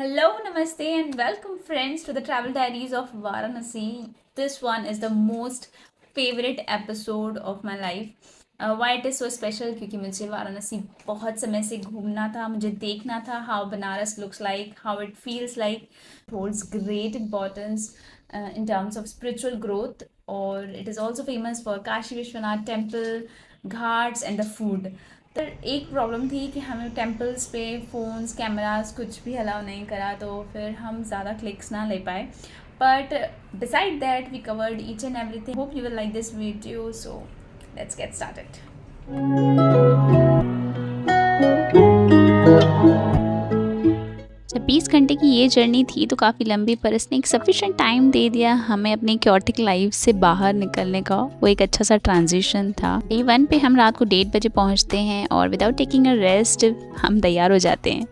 Hello, Namaste, and welcome, friends, to the Travel Diaries of Varanasi. This one is the most favorite episode of my life. Why it is so special? क्योंकि मुझे वाराणसी बहुत समय से घूमना था, मुझे देखना था how Banaras looks like, how it feels like. It holds great importance in terms of spiritual growth, or it is also famous for Kashi Vishwanath temple, ghats, and the food. तो एक प्रॉब्लम थी कि हमें temples पे phones cameras कुछ भी allow नहीं करा, तो फिर हम ज़्यादा क्लिक्स ना ले पाए. But beside that we covered each and everything. Hope you will like this video, so let's get started. 20 घंटे की ये जर्नी थी तो काफ़ी लंबी, पर इसने एक सफिशेंट टाइम दे दिया हमें अपनी क्योटिक लाइफ से बाहर निकलने का. वो एक अच्छा सा ट्रांजिशन था. डे 1 पे हम रात को 1:30 बजे पहुंचते हैं और विदाउट टेकिंग अ रेस्ट हम तैयार हो जाते हैं.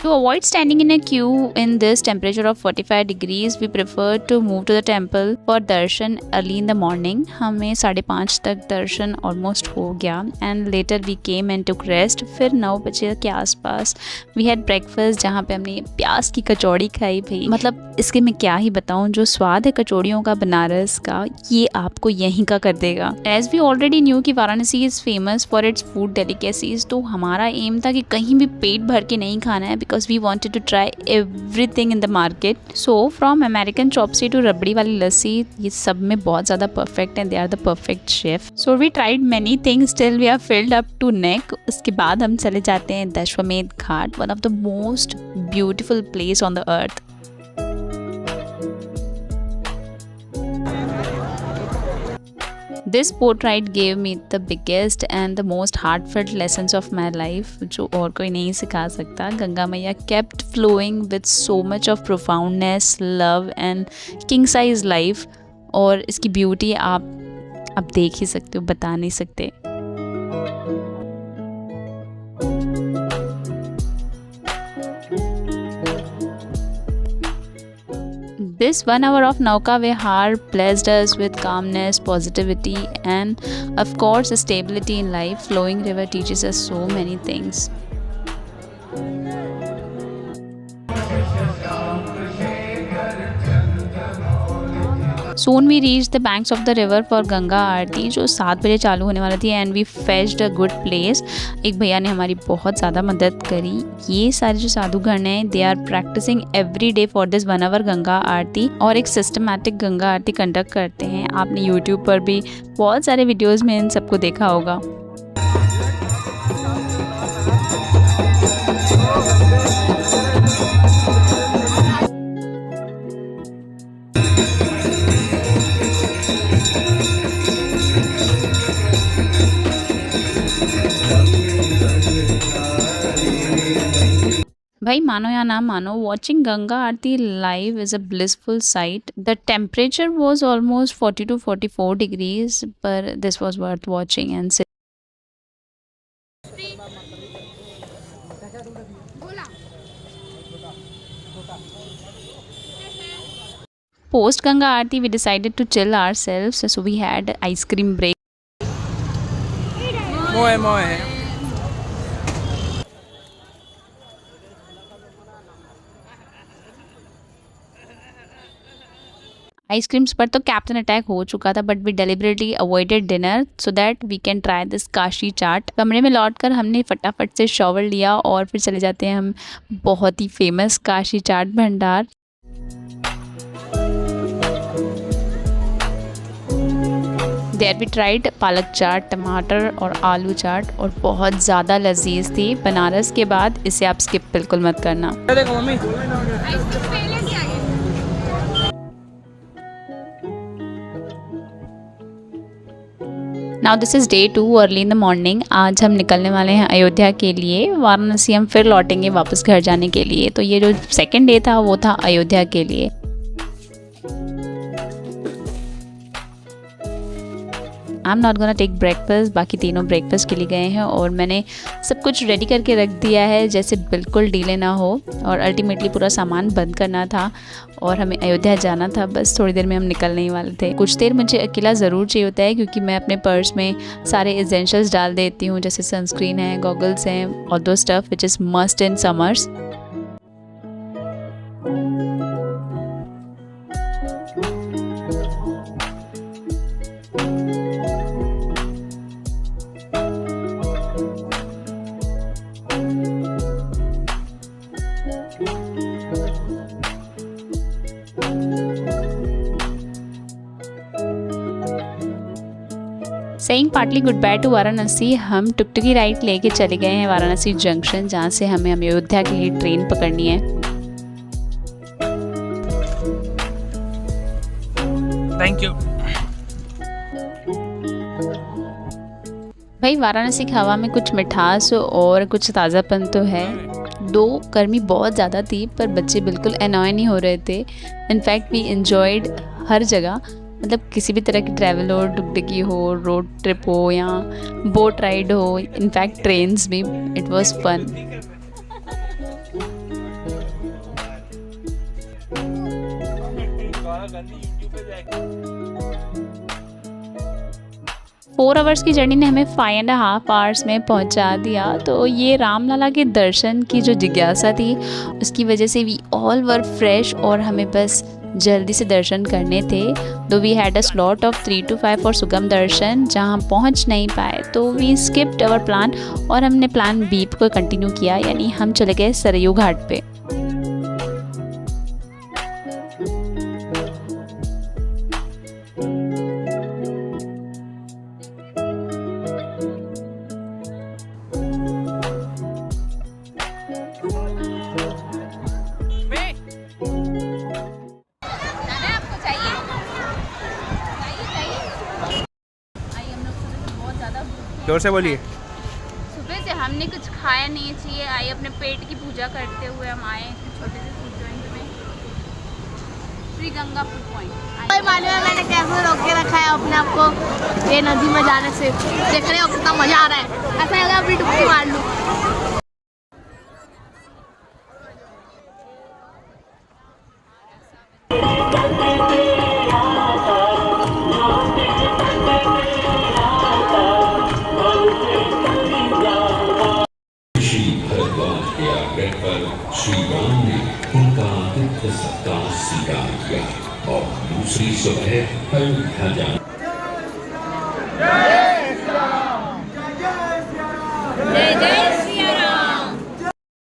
To avoid standing in a queue in this temperature of 45 degrees, we prefer to move to the temple for darshan early in the morning. हमें 5:30 तक दर्शन ऑलमोस्ट हो गया and later we came and took rest. फिर 9 बजे के आसपास we had breakfast, जहाँ पे हमने प्याज की कचौड़ी खाई. भाई मतलब इसके मैं क्या ही बताऊँ, जो स्वाद है कचौड़ियों का बनारस का, ये आपको यहीं का कर देगा. एज वी ऑलरेडी न्यू कि Varanasi is famous for its food delicacies, तो हमारा एम था कि कहीं भी पेट भर के नहीं खाना है, because we wanted to try everything in the market. So from American chopsy to रबड़ी वाली लस्सी, ये सब में बहुत ज़्यादा perfect हैं. They are the perfect chef. So we tried many things till we are filled up to neck. उसके बाद हम चले जाते हैं Dashashwamedh Ghat, one of the most beautiful place on the earth. This boat ride gave me the biggest and the most heartfelt lessons of my life, जो और कोई नहीं सिखा सकता. गंगा मैया kept flowing with so much of profoundness, love and king size life. और इसकी beauty आप देख ही सकते हो, बता नहीं सकते. This 1 hour of Nauka Vihar blessed us with calmness, positivity, and of course stability in life. Flowing river teaches us so many things. Soon we reached the banks of the river for Ganga आरती, जो 7 बजे चालू होने वाली थी. And we fetched a good place. एक भैया ने हमारी बहुत ज़्यादा मदद करी. ये सारे जो साधुगण हैं, they are practising every day for this 1 hour Ganga aarti, और एक सिस्टमैटिक गंगा आरती कंडक्ट करते हैं. आपने यूट्यूब पर भी बहुत सारे वीडियोज़ में इन सबको देखा होगा. भाई मानो या ना मानो, watching Ganga Aarti live is a blissful site. The temperature was almost 40 to 44 degrees, पर this was worth watching and post Ganga Aarti we decided to chill ourselves, so we had ice cream break. Moe. Ice creams पर तो captain attack हो चुका था, but we deliberately avoided dinner so that we can try this Kashi chaat. कमरे में लौटकर हमने फटाफट से शॉवर लिया और फिर चले जाते हैं हम बहुत ही फेमस काशी चाट भंडार. देयर वी ट्राइड पालक चाट, टमाटर और आलू चाट, और बहुत ज़्यादा लजीज थी. बनारस के बाद इसे आप स्किप बिल्कुल मत करना. Now this is day 2 early in the morning. आज हम निकलने वाले हैं अयोध्या के लिए. वाराणसी हम फिर लौटेंगे वापस घर जाने के लिए. तो ये जो सेकंड डे था वो था अयोध्या के लिए. I am not gonna take breakfast, बाकी तीनों ब्रेकफास्ट के लिए गए हैं और मैंने सब कुछ रेडी करके रख दिया है जैसे बिल्कुल डिले ना हो। और अल्टीमेटली पूरा सामान बंद करना था और हमें अयोध्या जाना था, बस थोड़ी देर में हम निकलने ही वाले थे। कुछ देर मुझे अकेला ज़रूर चाहिए होता है क्योंकि मैं अपने पर्स में सारे एसेंशियल्स डाल देती हूँ, जैसे सनस्क्रीन है, गॉगल्स हैं और दो stuff which is must in summers. Saying partly good by two Varanasi, हम टुकटुकी राइड लेके चले गए हैं वाराणसी जंक्शन, जहाँ से हमें अयोध्या के लिए ट्रेन पकड़नी है। Thank you. भाई वाराणसी की हवा में कुछ मिठास और कुछ ताज़ापन तो है। दो गर्मी बहुत ज़्यादा थी पर बच्चे बिल्कुल एनॉय नहीं हो रहे थे। इनफैक्ट वी एंजॉयड हर जगह, मतलब किसी भी तरह की ट्रैवल हो, टुकटुकी हो, रोड ट्रिप हो या बोट राइड हो, इनफैक्ट ट्रेन्स भी, it was fun. Four hours की जर्नी ने हमें 5.5 आवर्स में पहुंचा दिया। तो ये रामलला के दर्शन की जो जिज्ञासा थी उसकी वजह से वी ऑल वर फ्रेश और हमें बस जल्दी से दर्शन करने थे। Though we had a slot of 3 to 5 for सुगम दर्शन, जहां हम पहुंच नहीं पाए तो वी स्किप्ड अवर प्लान और हमने प्लान बी को कंटिन्यू किया, यानी हम चले गए सरयू घाट पे। जोर से बोलिए। सुबह से हमने कुछ खाया नहीं चाहिए, आइए अपने पेट की पूजा करते हुए हम आए छोटे से फूड जॉइंट में, श्री गंगा फूड पॉइंट। भाई मालूम है मैंने कैसे रोक के रखा है अपने आप को ये नदी में जाने से। देख रहे हो कितना मजा आ रहा है, ऐसा लगा अपनी डुबकी मार लूं। श्री राम ने उनका आतिथ्य सत्कार स्वीकार किया और दूसरी सुबह अयोध्या जाना।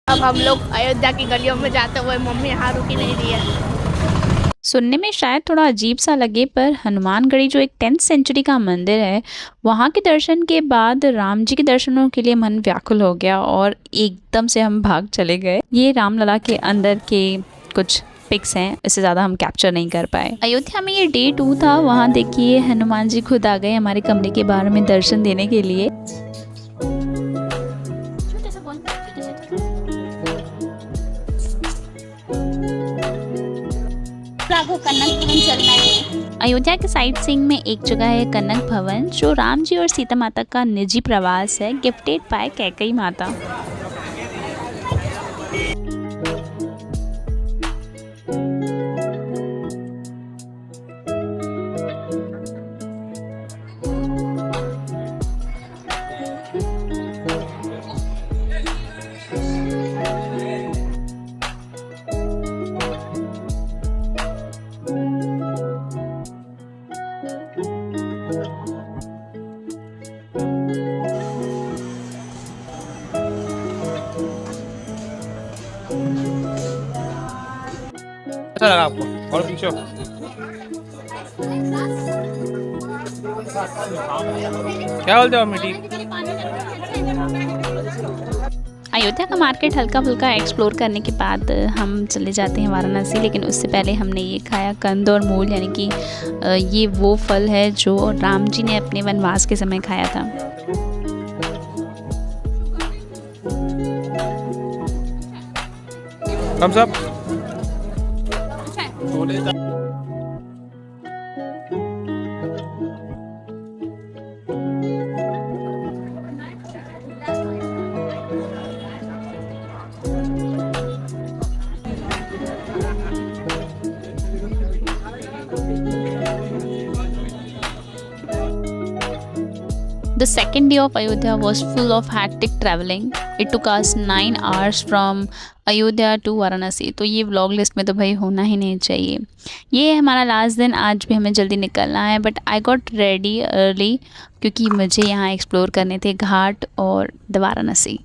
अब हम लोग अयोध्या की गलियों में जाते हुए मम्मी यहाँ रुकी नहीं रही है। सुनने में शायद थोड़ा अजीब सा लगे पर हनुमानगढ़ी जो एक 10th सेंचुरी का मंदिर है, वहाँ के दर्शन के बाद राम जी के दर्शनों के लिए मन व्याकुल हो गया और एकदम से हम भाग चले गए। ये रामलला के अंदर के कुछ पिक्स हैं, इससे ज़्यादा हम कैप्चर नहीं कर पाए। अयोध्या में ये Day 2 था। वहाँ देखिए हनुमान जी खुद आ गए हमारे कमरे के बाहर में दर्शन देने के लिए। अयोध्या के साइट सीइंग में एक जगह है कनक भवन, जो राम जी और सीता माता का निजी प्रवास है, गिफ्टेड बाय कैकई माता। कैसा लगा आपको? और पीछे क्या बोलते हो मिट्टी? अयोध्या का मार्केट हल्का फुल्का एक्सप्लोर करने के बाद हम चले जाते हैं वाराणसी, लेकिन उससे पहले हमने ये खाया कंद और मूल, यानी कि ये वो फल है जो राम जी ने अपने वनवास के समय खाया था। Thumbs up. The second day of Ayodhya was full of hectic traveling. It took us 9 hours from Ayodhya to Varanasi. तो ये व्लॉग लिस्ट में तो भाई होना ही नहीं चाहिए. ये है हमारा लास्ट दिन. आज भी हमें जल्दी निकलना है, but I got ready early क्योंकि मुझे यहाँ एक्सप्लोर करने थे घाट और the Varanasi.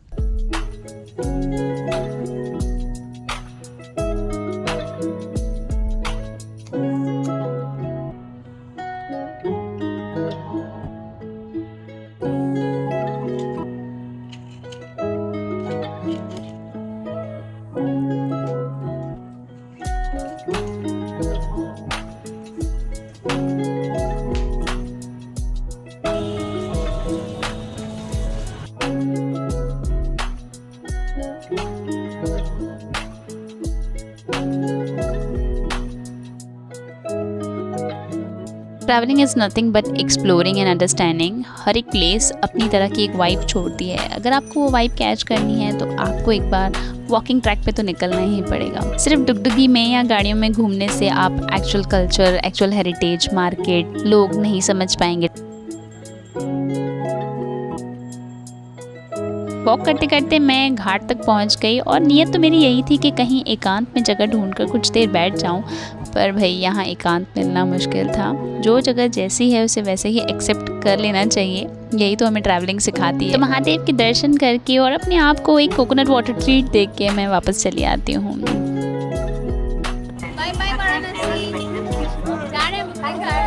Travelling is nothing but exploring and understanding. हर एक प्लेस अपनी तरह की एक वाइब छोड़ती है. अगर आपको वो वाइब कैच करनी है तो आपको एक बार वॉकिंग ट्रैक पे तो निकलना ही पड़ेगा. सिर्फ डुगडुगी में या गाड़ियों में घूमने से आप actual culture, actual heritage, market, लोग नहीं समझ पाएंगे. वॉक करते करते मैं घाट तक पहुंच गई और नियत तो मेरी यही थी कि कहीं एकांत में जगह ढूंढकर कुछ देर बैठ जाऊं, पर भाई यहाँ एकांत मिलना मुश्किल था. जो जगह जैसी है उसे वैसे ही एक्सेप्ट कर लेना चाहिए. यही तो हमें ट्रैवलिंग सिखाती है. तो महादेव के दर्शन करके और अपने आप को एक कोकोनट वाटर ट्रीट देख के मैं वापस चली आती हूँ. Bye bye Varanasi. जा रहे हैं मिठाई खा रहे हैं.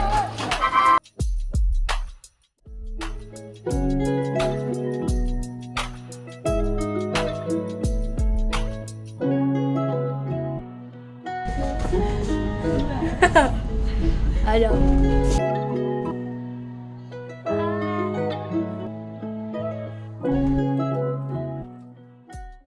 आ जाओ.